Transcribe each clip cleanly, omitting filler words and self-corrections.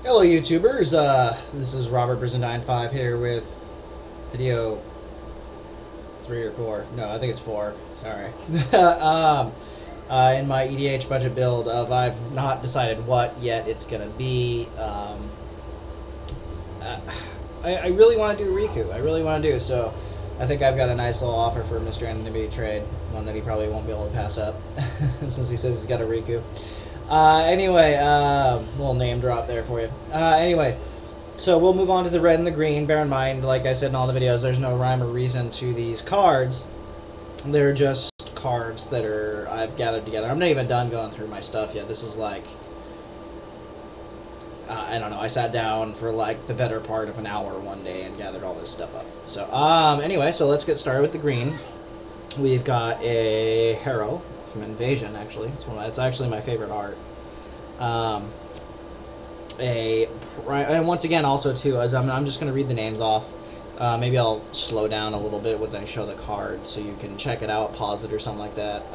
Hello YouTubers, this is Robert Brizendine5 here with video 3 or 4. No, I think it's 4. Sorry. In my EDH budget build I've not decided what yet it's going to be. I really want to do Riku. I really want to do so. I think I've got a nice little offer for Mr. Anonymity Trade, one that he probably won't be able to pass up since he says he's got a Riku. Anyway, little name drop there for you. Anyway, so we'll move on to the red and the green. Bear in mind, like I said in all the videos, there's no rhyme or reason to these cards. They're just cards that I've gathered together. I'm not even done going through my stuff yet. This is like, I don't know, I sat down for like the better part of an hour one day and gathered all this stuff up. So, anyway, so let's get started with the green. We've got a Harrow from Invasion, actually. It's actually my favorite art. And once again, also too, as I'm just going to read the names off. Maybe I'll slow down a little bit when I show the cards, so you can check it out, pause it or something like that,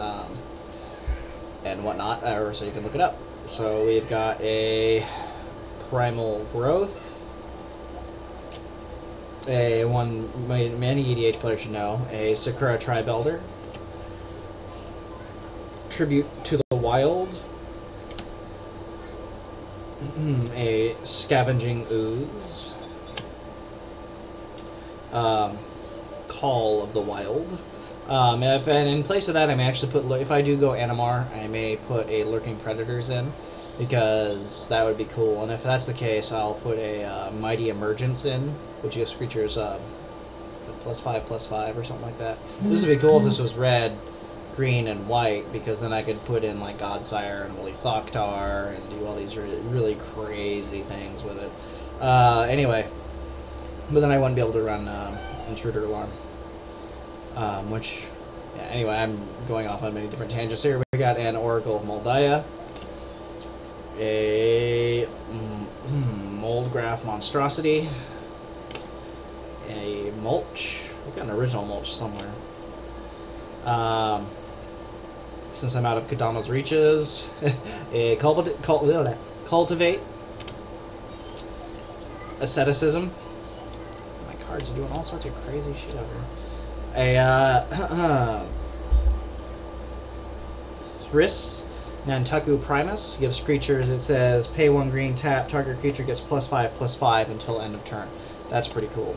and whatnot, or so you can look it up. So we've got a Primal Growth, many EDH players should know, a Sakura Tribe Elder, Tribute to the Wild, a Scavenging Ooze, Call of the Wild. And in place of that, I may actually put, if I do go Animar, I may put a Lurking Predators in, because that would be cool. And if that's the case, I'll put a Mighty Emergence in, which gives creatures +5/+5 or something like that. This would be cool if this was red, green, and white, because then I could put in like Godsire and Woolly Thoktar and do all these really crazy things with it. Anyway, but then I wouldn't be able to run Intruder Alarm. Yeah, anyway, I'm going off on many different tangents here. We got an Oracle of Moldiah, a Moldgraph Monstrosity, a Mulch. We've got an original Mulch somewhere. Since I'm out of Kadama's reaches, a Cultivate, Asceticism. My cards are doing all sorts of crazy shit over here. A Thriss Nantaku Primus gives creatures, it says pay 1 green, tap, target creature gets +5/+5 until end of turn. That's pretty cool.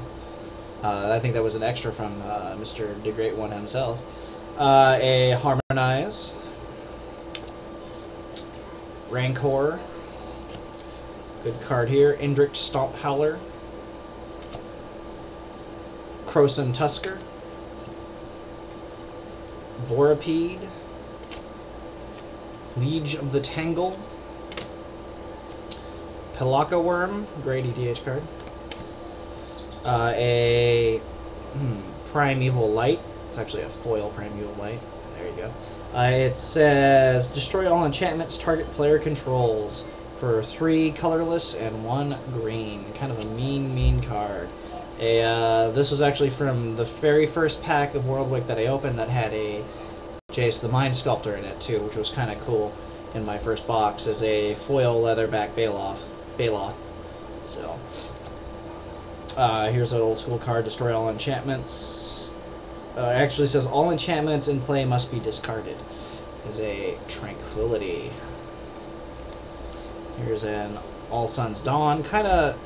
I think that was an extra from Mr. The Great One himself. A Harmonize, Rancor, good card here, Indrik Stomp Howler, Krosan Tusker, Vorapede, Liege of the Tangle, Pelaka Worm, great EDH card, a Primeval Light. It's actually a foil Primeval Light. There you go. It says destroy all enchantments target player controls for 3 colorless and 1 green. Kind of a mean card. This was actually from the very first pack of Worldwake that I opened that had a Jace the Mind Sculptor in it too, which was kind of cool in my first box as a foil leatherback Baloth. So here's an old school card, destroy all enchantments. Actually says all enchantments in play must be discarded. Is a Tranquility. Here's an All Suns Dawn. Kind of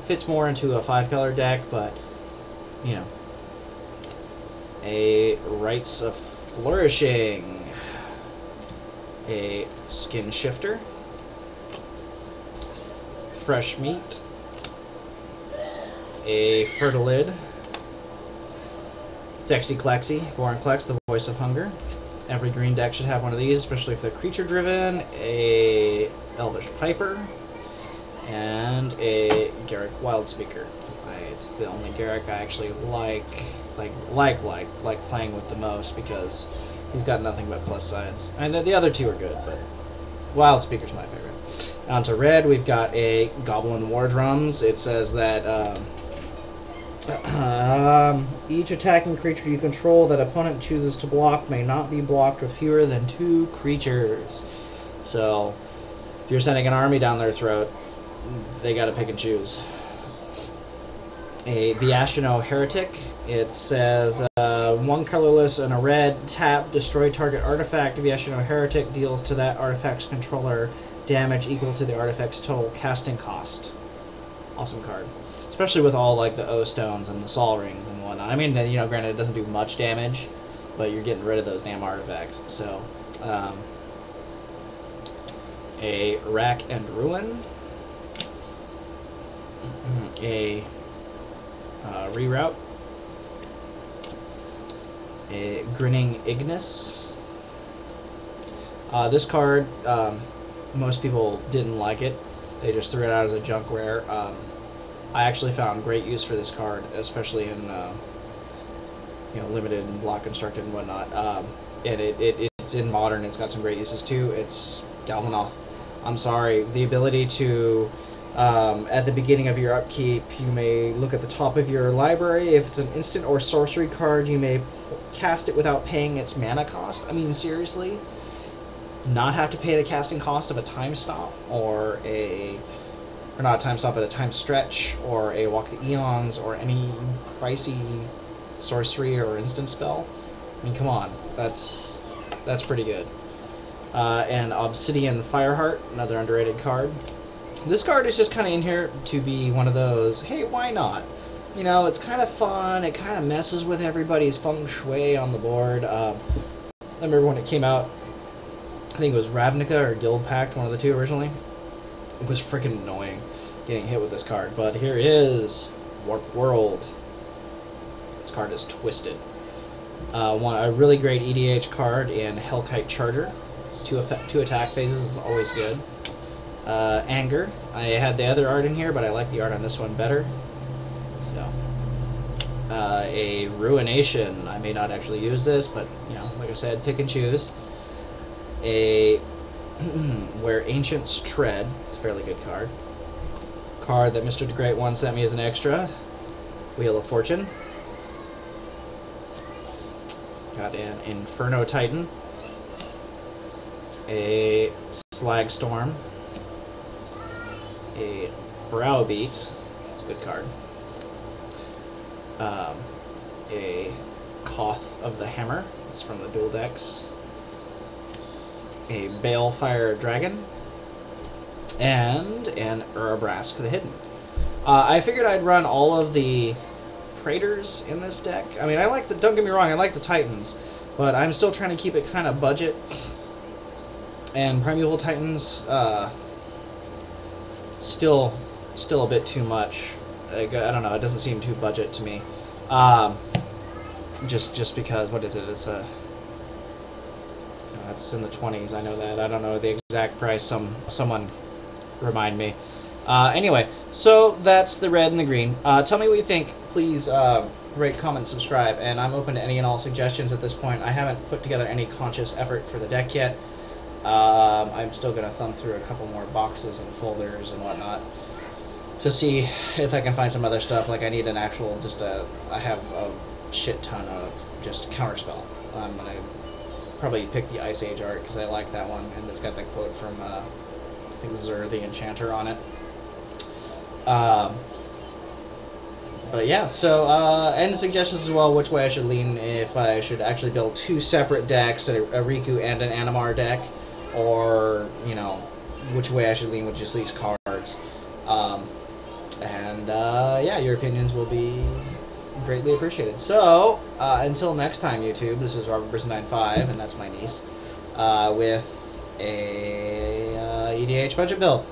fits more into a 5-color deck, but you know. A Rites of Flourishing. A Skin Shifter. Fresh Meat. A Fertilid. Sexy Klexy, Vorinclex, the Voice of Hunger. Every green deck should have one of these, especially if they're creature driven. A Elvish Piper. And a Garruk Wildspeaker. It's the only Garruk I actually like playing with the most, because he's got nothing but plus sides. And the other two are good, but Wildspeaker's my favorite. On to red, we've got a Goblin War Drums. It says that each attacking creature you control that opponent chooses to block may not be blocked with fewer than 2 creatures. So if you're sending an army down their throat, they gotta pick and choose. The Ashino Heretic. It says 1 colorless and a red, tap, destroy target artifact. The Ashino Heretic deals to that artifact's controller damage equal to the artifact's total casting cost. Awesome card. Especially with all like the O stones and the Sol rings and whatnot. I mean, you know, granted it doesn't do much damage, but you're getting rid of those damn artifacts. So, a Rack and Ruin. A Reroute. A Grinning Ignis. This card, most people didn't like it. They just threw it out as a junk rare. I actually found great use for this card, especially in you know, limited and block constructed and whatnot. And it's in modern. It's got some great uses too. It's Galvanoth. I'm sorry. The ability to at the beginning of your upkeep, you may look at the top of your library. If it's an instant or sorcery card, you may cast it without paying its mana cost. I mean, seriously? Not have to pay the casting cost of a time stop or not a time stop, but a time stretch or a Walk the Eons or any pricey sorcery or instant spell. I mean, come on, that's pretty good. And Obsidian Fireheart, another underrated card. This card is just kind of in here to be one of those, hey, why not? You know, it's kind of fun. It kind of messes with everybody's feng shui on the board. I remember when it came out, I think it was Ravnica or Guild Pact, one of the two originally. It was freaking annoying getting hit with this card. But here it is, Warp World. This card is twisted. A really great EDH card in Hellkite Charger. Two attack phases is always good. Anger. I had the other art in here, but I like the art on this one better. So, a Ruination. I may not actually use this, but you know, like I said, pick and choose. A Where Ancients Tread. It's a fairly good card. Card that Mr. the Great One sent me as an extra. Wheel of Fortune. Got an Inferno Titan. A Slag Storm. A Browbeat. It's a good card. A Koth of the Hammer. It's from the dual decks. A Balefire Dragon. And an Urabrask the Hidden. I figured I'd run all of the Praetors in this deck. I mean, don't get me wrong, I like the Titans, but I'm still trying to keep it kind of budget. And Primeval Titans, still a bit too much. I don't know, it doesn't seem too budget to me. Just because, what is it? It's it's in the 20s, I know that. I don't know the exact price. Someone remind me. Anyway, so that's the red and the green. Tell me what you think. Please rate, comment, subscribe, and I'm open to any and all suggestions at this point. I haven't put together any conscious effort for the deck yet. I'm still going to thumb through a couple more boxes and folders and whatnot to see if I can find some other stuff. Like I need an actual, I have a shit ton of just counterspell. I'm going to probably pick the Ice Age art because I like that one, and it's got that quote from I think Zur the Enchanter on it. But yeah, so and suggestions as well which way I should lean, if I should actually build two separate decks, a Riku and an Animar deck, or you know, which way I should lean with just these cards. Yeah, your opinions will be greatly appreciated. So until next time, YouTube, this is RobertPerson95, and that's my niece, with a EDH budget build.